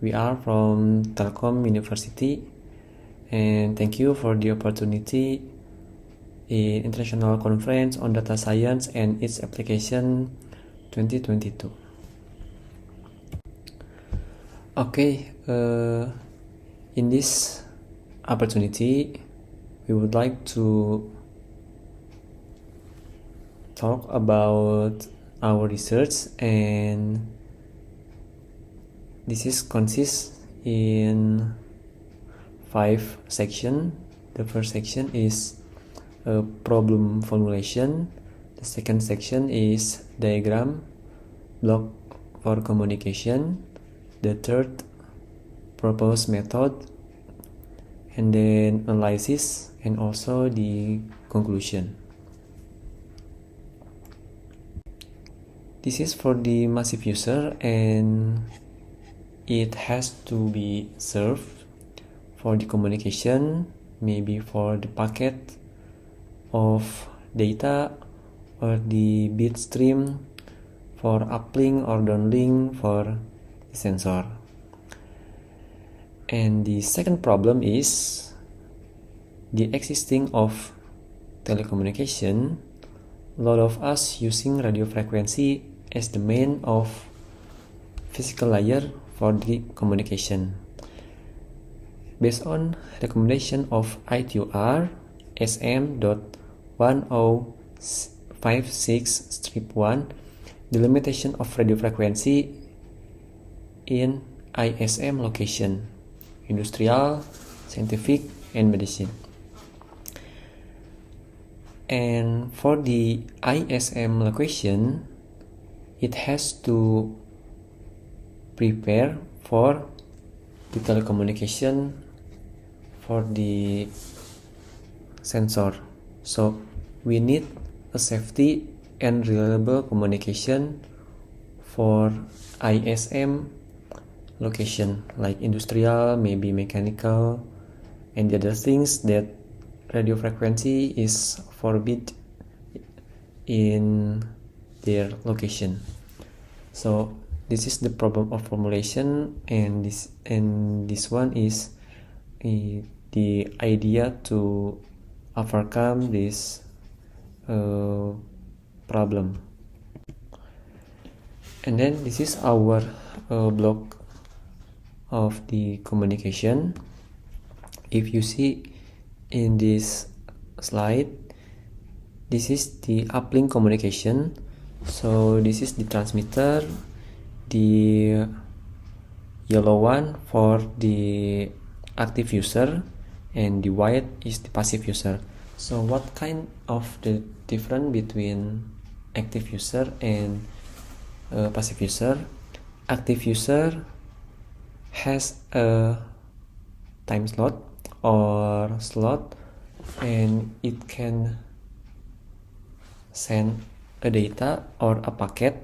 We are from Telkom University, and thank you for the opportunity in International Conference on Data Science and its Application 2022. Okay, in this opportunity, we would like to talk about our research, and this is consists in 5 sections. The first section is problem formulation. The second section is diagram, block for communication. The third, proposed method, and then analysis, and also the conclusion. This is for the massive user, and it has to be served for the communication, maybe for the packet of data or the bit stream, for uplink or downlink for the sensor. And the second problem is the existing of telecommunication. A lot of us using radio frequency as the main of physical layer for the communication. Based on recommendation of ITUR SM.1056-1, the limitation of radio frequency in ISM location, industrial, scientific, and medicine. And for the ISM location, it has to prepare for the telecommunication for the sensor. So we need a safety and reliable communication for ISM location, like industrial, maybe mechanical, and the other things that radio frequency is forbid in their location. So this is the problem of formulation, and this one is the idea to overcome this problem. And then this is our block of the communication. If you see in this slide, this is the uplink communication. So this is the transmitter, the yellow one for the active user, and the white is the passive user. So what kind of the difference between active user and passive user? Active user has a time slot or slot, and it can send a data or a packet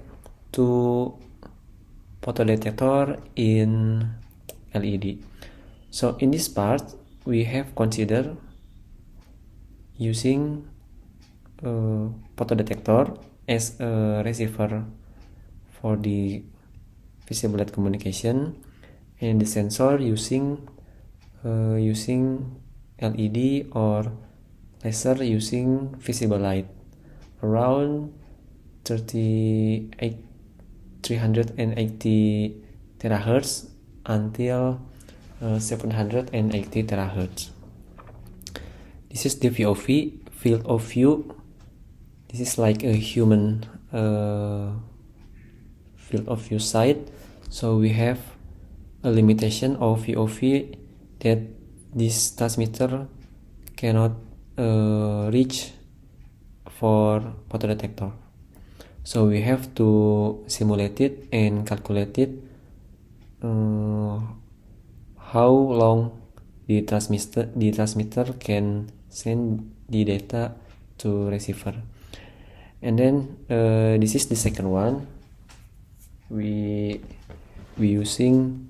to photodetector in LED. So in this part, we have considered using photodetector as a receiver for the visible light communication, and the sensor using LED or laser using visible light around 380 terahertz until 780 terahertz. This is the VOV, field of view. This is like a human field of view side. So we have a limitation of VOV that this transmitter cannot reach for photodetector. So we have to simulate it and calculate it how long the transmitter can send the data to receiver. And then this is the second one. We using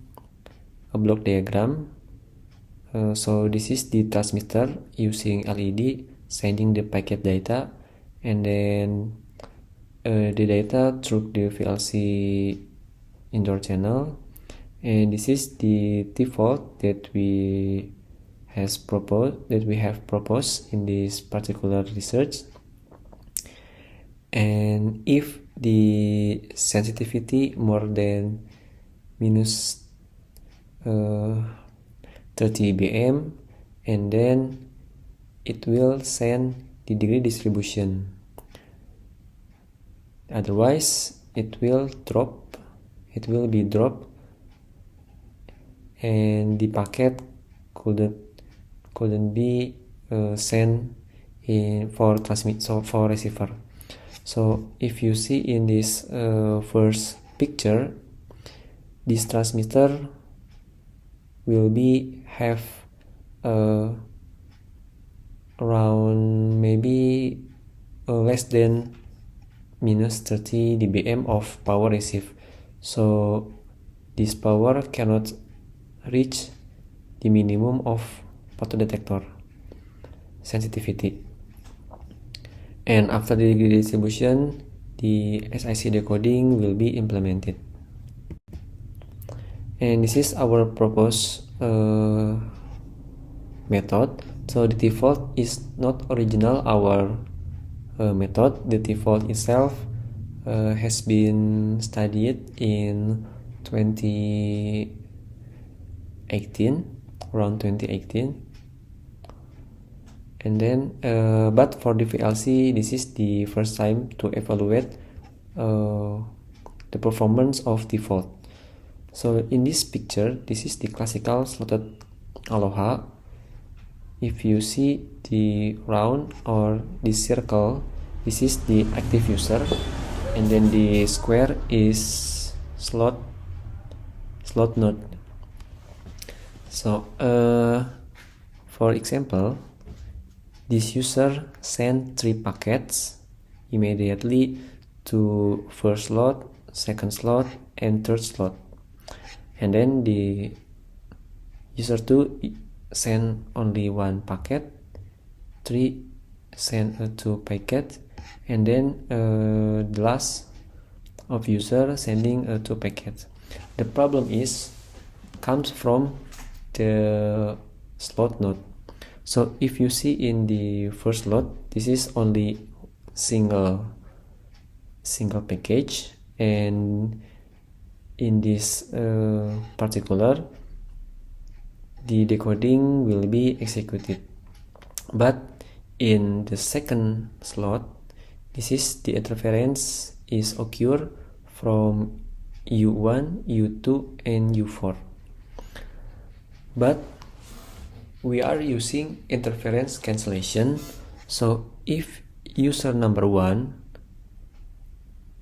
a block diagram. So this is the transmitter using LED sending the packet data, and then the data through the VLC indoor channel, and this is the default that we have proposed in this particular research. And if the sensitivity more than minus 30 dBm, and then it will send the degree distribution. Otherwise, it will be dropped, and the packet couldn't be sent for receiver. So if you see in this first picture, this transmitter will have around maybe less than minus 30 dBm of power receive. So this power cannot reach the minimum of photodetector sensitivity. And after the degree distribution, the SiC decoding will be implemented. And this is our proposed method. So the default is not original our method. The default itself has been studied in 2018, around 2018. And then but for the VLC, this is the first time to evaluate the performance of default. So in this picture, this is the classical slotted Aloha. If you see the round or the circle, this is the active user, and then the square is slot node. So for example, this user sent 3 packets immediately to first slot, second slot, and third slot. And then the user 2 send only 1 packet, 3 send 2 packet, and then the last of user sending 2 packets. The problem comes from the slot node. So if you see in the first slot, this is only single package, and in this particular, the decoding will be executed. But in the second slot, this is the interference is occur from U1, U2, and U4. But we are using interference cancellation. So if user number 1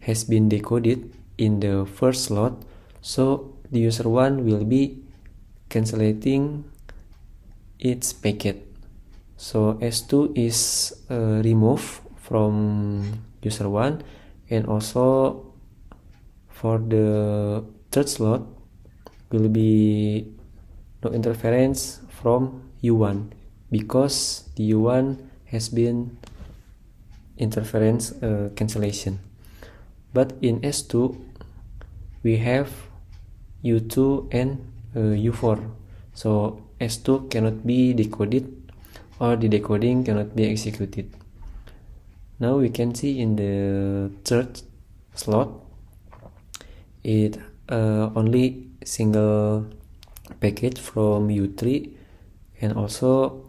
has been decoded in the first slot, so the user 1 will be cancellating its packet. So S2 is removed from user 1, and also for the third slot will be no interference from U1, because the U1 has been interference cancellation. But in S2 we have U2 and U4, so S2 cannot be decoded, or the decoding cannot be executed. Now we can see in the third slot, it only single packet from U3, and also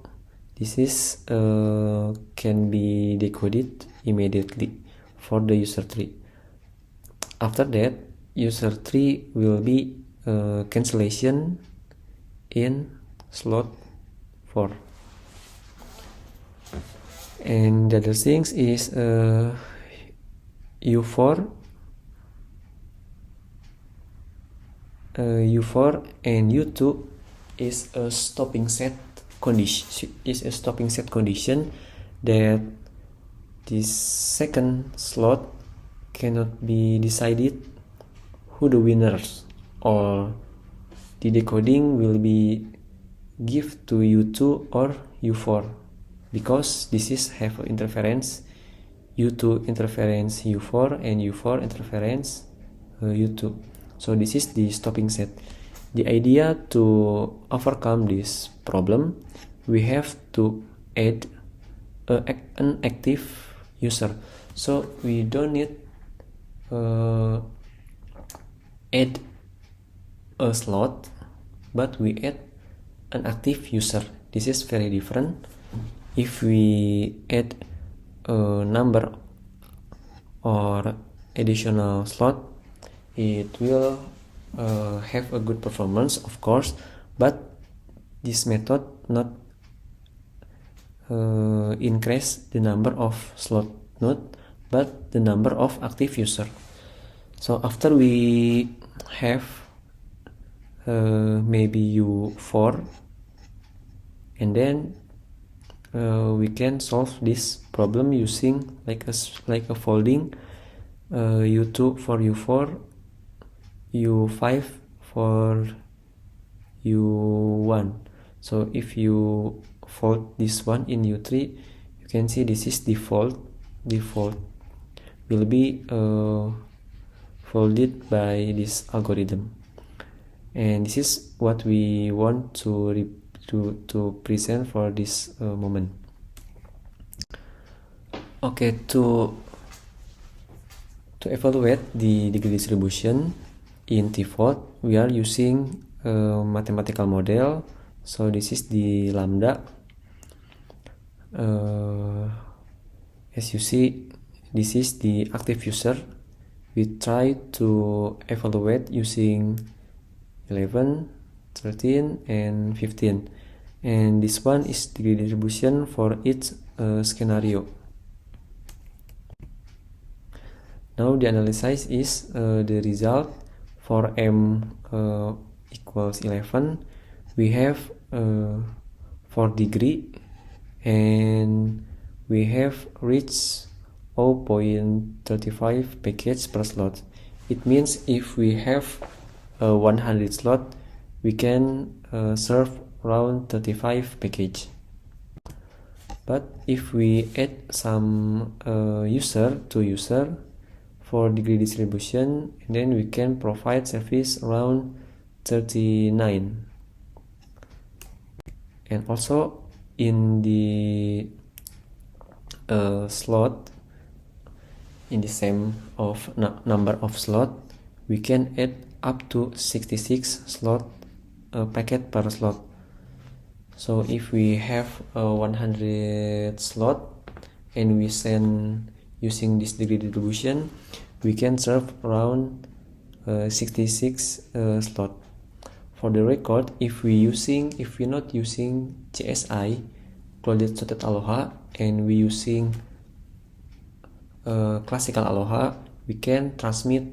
this is can be decoded immediately for the user 3. After that, user 3 will be cancellation in slot 4. And the other things is U4 and U2 is a stopping set condition, that this second slot cannot be decided who the winners, or the decoding will be give to U2 or U4, because this is have interference U2 interference U4 and U4 interference U2. So this is the stopping set. The idea to overcome this problem, we have to add an active user. So we don't need add a slot, but we add an active user. This is very different. If we add a number or additional slot, it will have a good performance, of course, but this method not increase the number of slot node, but the number of active user. So after we have maybe U4, and then we can solve this problem using like a folding U2 for U4, U5 for U1. So if you fold this one in U3, you can see this is default will be folded by this algorithm, and this is what we want to present for this moment. Okay, to evaluate the degree distribution in default, we are using a mathematical model. So this is the lambda. As you see, this is the active user. We try to evaluate using 11, 13, and 15. And this one is degree distribution for each scenario. Now the analysis is the result for m equals 11. We have 4 degree, and we have reached 0.35 packets per slot. It means if we have 100 slot, we can serve around 35 package. But if we add some user to user for degree distribution, and then we can provide service around 39. And also in the slot, in the same of number of slot, we can add up to 66 slot packet per slot. So if we have 100 slot and we send using this degree distribution, we can serve around 66 slot. For the record, if we're not using CSI, Closed Shorted Aloha, and we using classical Aloha, we can transmit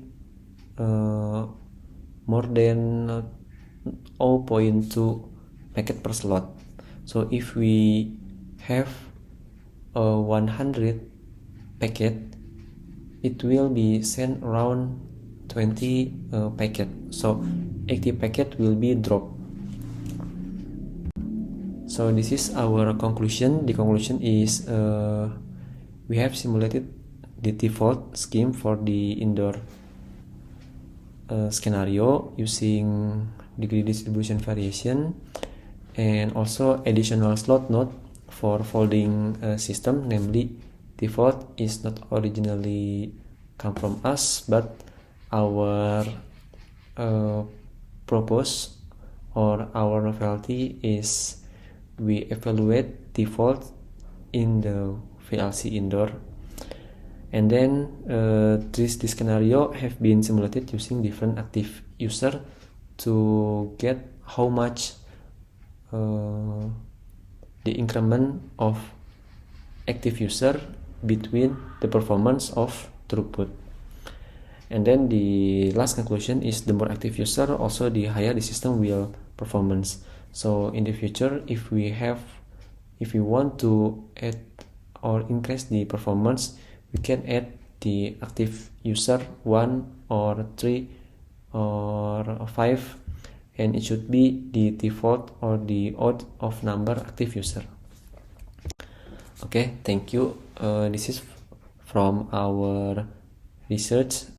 more than 0.2 packet per slot. So if we have 100 packet, it will be sent around 20 packet. So 80 packet will be dropped. So this is our conclusion. The conclusion is we have simulated the default scheme for the indoor scenario using degree distribution variation, and also additional slot node for folding system. Namely, default is not originally come from us, but our propose or our novelty is we evaluate default in the VLC indoor, and then this scenario have been simulated using different active user to get how much the increment of active user between the performance of throughput. And then the last conclusion is the more active user, also the higher the system will performance. So in the future, if we want to add or increase the performance, we can add the active user 1 or 3 or 5, and it should be the default or the odd of number active user. Okay, thank you. This is from our research